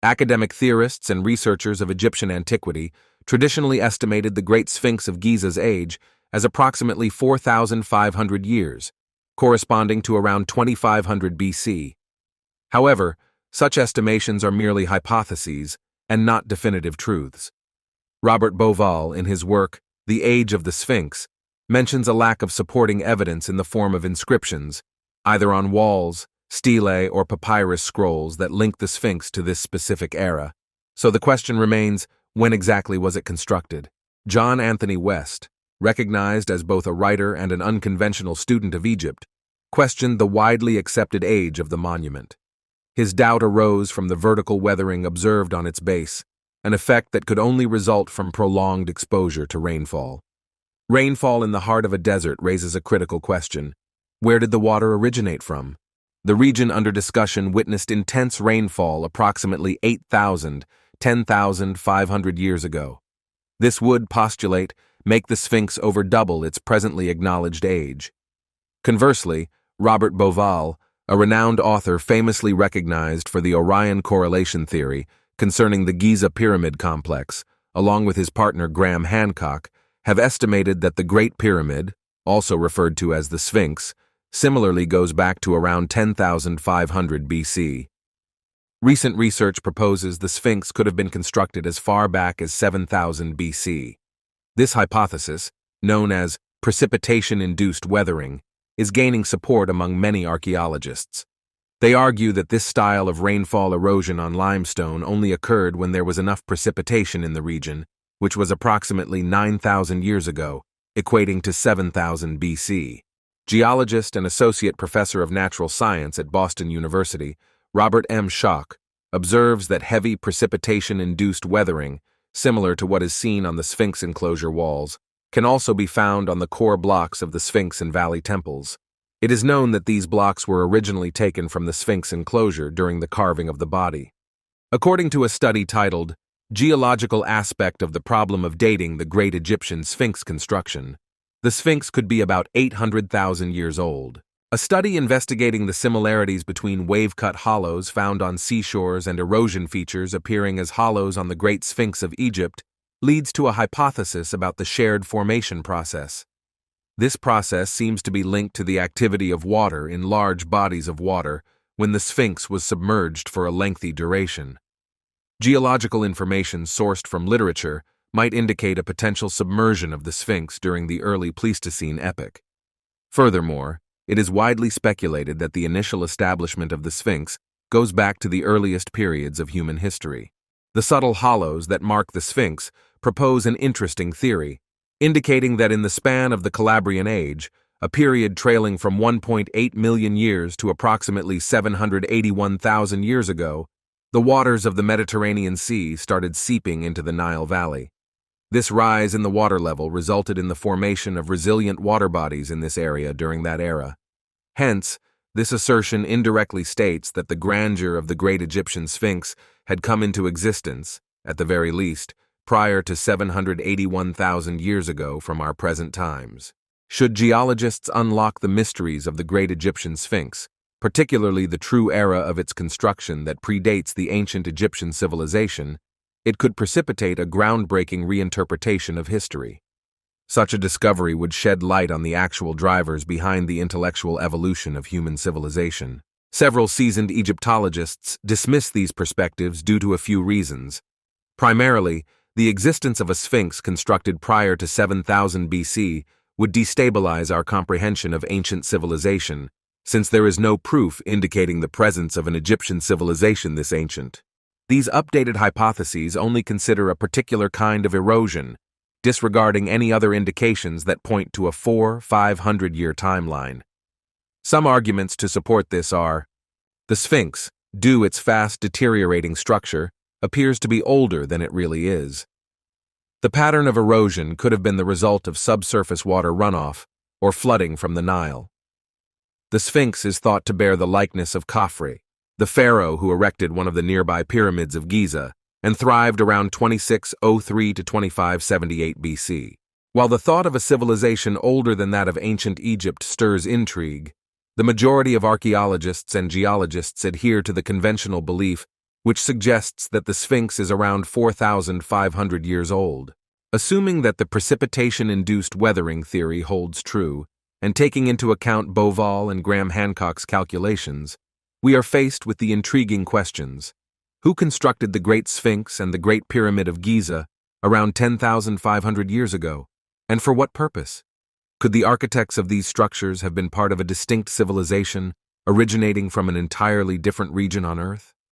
Academic theorists and researchers of Egyptian antiquity traditionally estimated the Great Sphinx of Giza's age as approximately 4,500 years, corresponding to around 2500 BC. However, such estimations are merely hypotheses and not definitive truths. Robert Bauval, in his work, The Age of the Sphinx, mentions a lack of supporting evidence in the form of inscriptions, either on walls, stelae, or papyrus scrolls that link the Sphinx to this specific era. So the question remains, when exactly was it constructed? John Anthony West, recognized as both a writer and an unconventional student of Egypt, questioned the widely accepted age of the monument. His doubt arose from the vertical weathering observed on its base, an effect that could only result from prolonged exposure to rainfall. Rainfall in the heart of a desert raises a critical question. Where did the water originate from? The region under discussion witnessed intense rainfall approximately 8,000, 10,500 years ago. This would, postulate, make the Sphinx over double its presently acknowledged age. Conversely, Robert Bauval, a renowned author famously recognized for the Orion correlation theory concerning the Giza Pyramid Complex, along with his partner Graham Hancock, have estimated that the Great Pyramid, also referred to as the Sphinx, similarly goes back to around 10,500 BC. Recent research proposes the Sphinx could have been constructed as far back as 7,000 BC. This hypothesis, known as precipitation-induced weathering, is gaining support among many archaeologists. They argue that this style of rainfall erosion on limestone only occurred when there was enough precipitation in the region, which was approximately 9,000 years ago, equating to 7,000 BC. Geologist and associate professor of natural science at Boston University, Robert M. Schoch, observes that heavy precipitation-induced weathering, similar to what is seen on the Sphinx enclosure walls, can also be found on the core blocks of the Sphinx and Valley temples. It is known that these blocks were originally taken from the Sphinx enclosure during the carving of the body. According to a study titled Geological Aspect of the Problem of Dating the Great Egyptian Sphinx Construction, the Sphinx could be about 800,000 years old. A study investigating the similarities between wave-cut hollows found on seashores and erosion features appearing as hollows on the Great Sphinx of Egypt leads to a hypothesis about the shared formation process. This process seems to be linked to the activity of water in large bodies of water when the Sphinx was submerged for a lengthy duration. Geological information sourced from literature might indicate a potential submersion of the Sphinx during the early Pleistocene epoch. Furthermore, it is widely speculated that the initial establishment of the Sphinx goes back to the earliest periods of human history. The subtle hollows that mark the Sphinx propose an interesting theory, indicating that in the span of the Calabrian Age, a period trailing from 1.8 million years to approximately 781,000 years ago, the waters of the Mediterranean Sea started seeping into the Nile Valley. This rise in the water level resulted in the formation of resilient water bodies in this area during that era. Hence, this assertion indirectly states that the grandeur of the great Egyptian Sphinx had come into existence, at the very least, prior to 781,000 years ago from our present times. Should geologists unlock the mysteries of the great Egyptian Sphinx, particularly the true era of its construction that predates the ancient Egyptian civilization, it could precipitate a groundbreaking reinterpretation of history. Such a discovery would shed light on the actual drivers behind the intellectual evolution of human civilization. Several seasoned Egyptologists dismiss these perspectives due to a few reasons. Primarily, the existence of a Sphinx constructed prior to 7,000 BC would destabilize our comprehension of ancient civilization, since there is no proof indicating the presence of an Egyptian civilization this ancient. These updated hypotheses only consider a particular kind of erosion, disregarding any other indications that point to a 400–500-year timeline. Some arguments to support this are: the Sphinx, due its fast deteriorating structure, appears to be older than it really is. The pattern of erosion could have been the result of subsurface water runoff or flooding from the Nile. The Sphinx is thought to bear the likeness of Khafre, the pharaoh who erected one of the nearby pyramids of Giza and thrived around 2603 to 2578 BC. While the thought of a civilization older than that of ancient Egypt stirs intrigue, the majority of archaeologists and geologists adhere to the conventional belief which suggests that the Sphinx is around 4,500 years old. Assuming that the precipitation-induced weathering theory holds true, and taking into account Bovall and Graham Hancock's calculations, we are faced with the intriguing questions. Who constructed the Great Sphinx and the Great Pyramid of Giza around 10,500 years ago, and for what purpose? Could the architects of these structures have been part of a distinct civilization originating from an entirely different region on Earth?